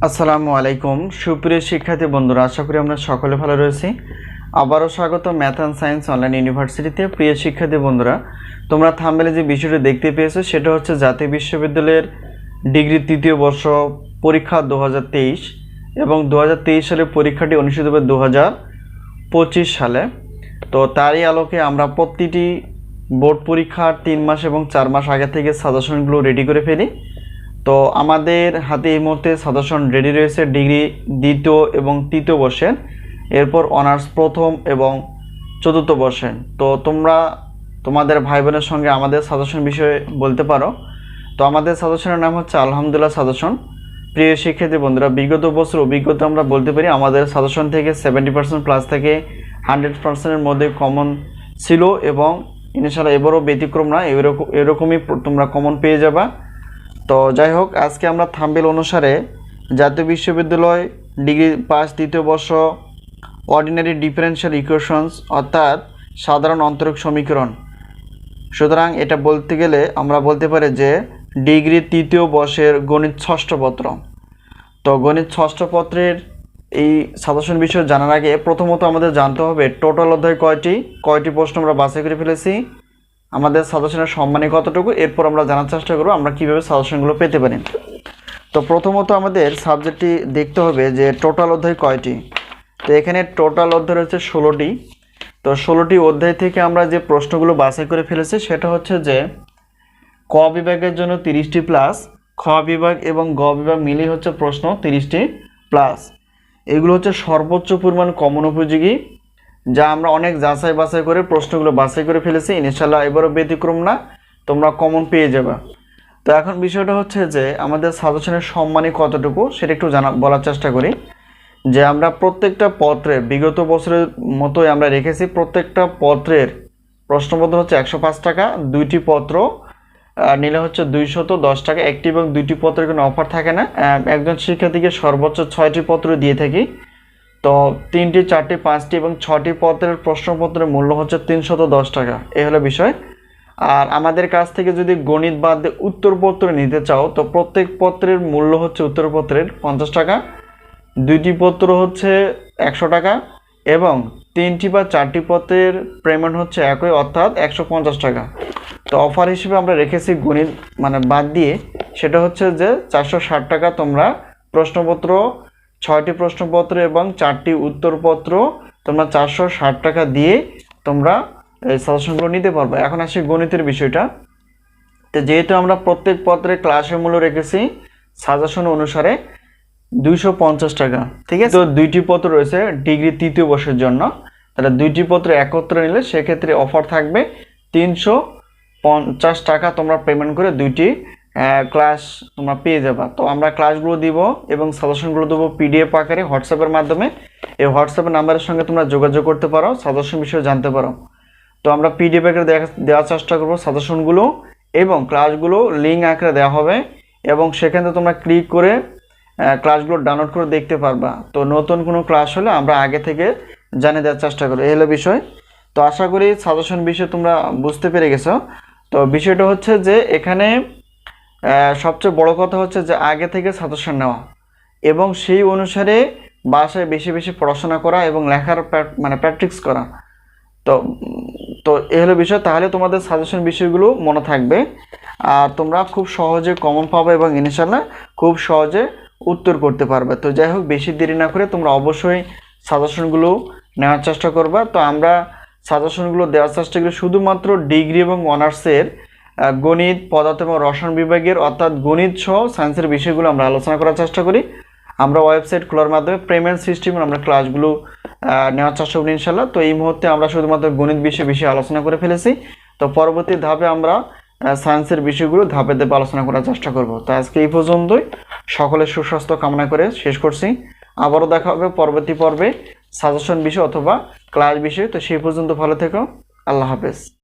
আসসালামু আলাইকুম সুপ্রিয় শিক্ষার্থী বন্ধুরা, আশা করি আমরা সকলে ভালো রয়েছি। আবারও স্বাগত ম্যাথ অ্যান্ড সায়েন্স অনলাইন ইউনিভার্সিটিতে। প্রিয় শিক্ষার্থী বন্ধুরা, তোমরা থাম্বনেলে যে বিষয়টি দেখতে পেয়েছো সেটা হচ্ছে জাতীয় বিশ্ববিদ্যালয়ের ডিগ্রি তৃতীয় বর্ষ পরীক্ষা 2023 এবং 2023 সালের পরীক্ষাটি অনুষ্ঠিত হবে 2025 সালে। তো তারই আলোকে আমরা প্রতিটি বোর্ড পরীক্ষার 3 মাস এবং 4 মাস আগে থেকে সাজেশনগুলো রেডি করে ফেলি। তো আমাদের হাতে এই মুহূর্তে সাজেশন রেডি রয়েছে ডিগ্রি দ্বিতীয় এবং তৃতীয় বর্ষের, এরপর অনার্স প্রথম এবং চতুর্থ বর্ষের। তো তোমরা তোমাদের ভাই বোনের সঙ্গে আমাদের সাজেশন বিষয়ে বলতে পারো। তো আমাদের সাজেশনের নাম হচ্ছে আলহামদুলিল্লাহ সাজেশন। প্রিয় শিক্ষার্থী বন্ধুরা, বিগত বছর অভিজ্ঞতা আমরা বলতে পারি আমাদের সাজেশন থেকে 70% প্লাস থেকে 100%-এর মধ্যে কমন ছিল এবং ইনশাআল্লাহ এবারও ব্যতিক্রম না, এরকমই তোমরা কমন পেয়ে যাবা। তো যাই হোক, আজকে আমরা থাম্বনেল অনুসারে জাতীয় বিশ্ববিদ্যালয় ডিগ্রি পাস দ্বিতীয় বর্ষ অর্ডিনারি ডিফারেনশিয়াল ইকুয়েশনস অর্থাৎ সাধারণ অন্তরক সমীকরণ। সুতরাং এটা বলতে গেলে আমরা বলতে পারি যে ডিগ্রি তৃতীয় বর্ষের গণিত ষষ্ঠ পত্র। তো গণিত ষষ্ঠ পত্রের এই সাজেশন বিষয় জানার আগে প্রথমত আমাদের জানতে হবে টোটাল অধ্যায় কয়টি প্রশ্ন আমরা বাছাই করে ফেলেছি, আমাদের সাজেশনের সম্মানী কতটুকু, এরপর আমরা জানার চেষ্টা করব আমরা কীভাবে সাজেশনগুলো পেতে পারি। তো প্রথমত আমাদের সাবজেক্টটি দেখতে হবে যে টোটাল অধ্যায় কয়টি। তো এখানে টোটাল অধ্যায় হচ্ছে 16টি। তো 16টি অধ্যায় থেকে আমরা যে প্রশ্নগুলো বাছাই করে ফেলেছি সেটা হচ্ছে যে ক বিভাগের জন্য 30টি প্লাস, খ বিভাগ এবং গ বিভাগ মিলিয়ে হচ্ছে প্রশ্ন 30টি প্লাস। এগুলো হচ্ছে সর্বোচ্চ পরিমাণ কমন উপযোগী, যা আমরা অনেক যাচাই বাছাই করে প্রশ্নগুলো বাছাই করে ফেলেছি। ইনশাআল্লাহ এবারও ব্যতিক্রম না, তোমরা কমন পেয়ে যাবে। তো এখন বিষয়টা হচ্ছে যে আমাদের সাজেশনের সম্মানী কতটুকু সেটা একটু বলার চেষ্টা করি। যে আমরা প্রত্যেকটা পত্রের বিগত বছরের মতোই আমরা রেখেছি, প্রত্যেকটা পত্রের প্রশ্নপত্র হচ্ছে 105 টাকা, 2টি পত্র নিলে হচ্ছে 210 টাকা। একটি এবং 2টি পত্রের কোনো অফার থাকে না। একজন শিক্ষার্থীকে সর্বোচ্চ 6টি পত্র দিয়ে থাকি। তো 3টি 4টি 5টি এবং 6টি পত্রের প্রশ্নপত্রের মূল্য হচ্ছে 310 টাকা। এই হলো বিষয়। আর আমাদের কাছ থেকে যদি গণিত বাদ দিয়ে উত্তরপত্র নিতে চাও তো প্রত্যেক পত্রের মূল্য হচ্ছে উত্তরপত্রের 50 টাকা, 2টি পত্র হচ্ছে 100 টাকা এবং 3টি বা 4টি পত্রের পেমেন্ট হচ্ছে একই অর্থাৎ 150 টাকা। তো অফার হিসেবে আমরা রেখেছি গণিত বাদ দিয়ে, সেটা হচ্ছে যে 460 টাকা। তোমরা প্রশ্নপত্র 6টি প্রশ্নপত্র এবং 4টি উত্তরপত্র তোমরা 460 টাকা দিয়ে তোমরা এই সাজেশনগুলো নিতে পারবে। এখন আসি গণিতের বিষয়টা। তো যেহেতু আমরা প্রত্যেক পত্রের ক্লাসের মূল্য রেখেছি সাজেশন অনুসারে 250 টাকা, ঠিক আছে। তো 2টি পত্র রয়েছে ডিগ্রি তৃতীয় বর্ষের জন্য, তাহলে 2টি পত্র একত্রে নিলে সেক্ষেত্রে অফার থাকবে 350 টাকা। তোমরা পেমেন্ট করে 2টি ক্লাস তোমরা পেয়ে যাবা। তো আমরা ক্লাসগুলো দিব এবং সাজেশনগুলো দেবো পিডিএফ আকারে হোয়াটসঅ্যাপের মাধ্যমে। এই হোয়াটসঅ্যাপের নাম্বারের সঙ্গে তোমরা যোগাযোগ করতে পারো, সাজেশন বিষয়ে জানতে পারো। তো আমরা পিডিএফ আকারে দেওয়ার চেষ্টা করবো সাজেশনগুলো এবং ক্লাসগুলো লিঙ্ক আকারে দেওয়া হবে এবং সেখানে তোমরা ক্লিক করে ক্লাসগুলো ডাউনলোড করে দেখতে পারবা। তো নতুন কোনো ক্লাস হলে আমরা আগে থেকে জানিয়ে দেওয়ার চেষ্টা করবো, এই হলো বিষয়। তো আশা করি সাজেশন বিষয়ে তোমরা বুঝতে পেরে গেছো। তো বিষয়টা হচ্ছে যে এখানে সবচেয়ে বড় কথা হচ্ছে যে আগে থেকে সাজেশন নেওয়া এবং সেই অনুসারে বাসায় বেশি বেশি পড়াশোনা করা এবং লেখার প্র্যাকটিস করা। তো তো এই হলো বিষয়। তাহলে তোমাদের সাজেশন বিষয়গুলো মনে থাকবে আর তোমরা খুব সহজে কমন পাবে এবং ইনশাআল্লাহ খুব সহজে উত্তর করতে পারবে। তো যাই হোক, বেশি দেরি না করে তোমরা অবশ্যই সাজেশনগুলো নেওয়ার চেষ্টা করবা। তো আমরা সাজেশনগুলো দেওয়ার চেষ্টা করি শুধুমাত্র ডিগ্রি এবং অনার্সের গণিত, পদার্থ এবং রসায়ন বিভাগের অর্থাৎ গণিত সহ সায়েন্সের বিষয়গুলো আমরা আলোচনা করার চেষ্টা করি। আমরা ওয়েবসাইট খোলার মাধ্যমে পেমেন্ট সিস্টেমে আমরা ক্লাসগুলো নেওয়ার চেষ্টা করি ইনশাআল্লাহ। তো এই মুহূর্তে আমরা শুধুমাত্র গণিত বিষয়ে বেশি আলোচনা করে ফেলেছি। তো পরবর্তী ধাপে আমরা সায়েন্সের বিষয়গুলো ধাপে ধাপে আলোচনা করার চেষ্টা করব। তো আজকে এই পর্যন্তই, সকলের সুস্বাস্থ্য কামনা করে শেষ করছি। আবারও দেখা হবে পরবর্তী পর্বে সাজেশন বিষয় অথবা ক্লাস বিষয়। তো সেই পর্যন্ত ভালো থেকো, আল্লাহ হাফেজ।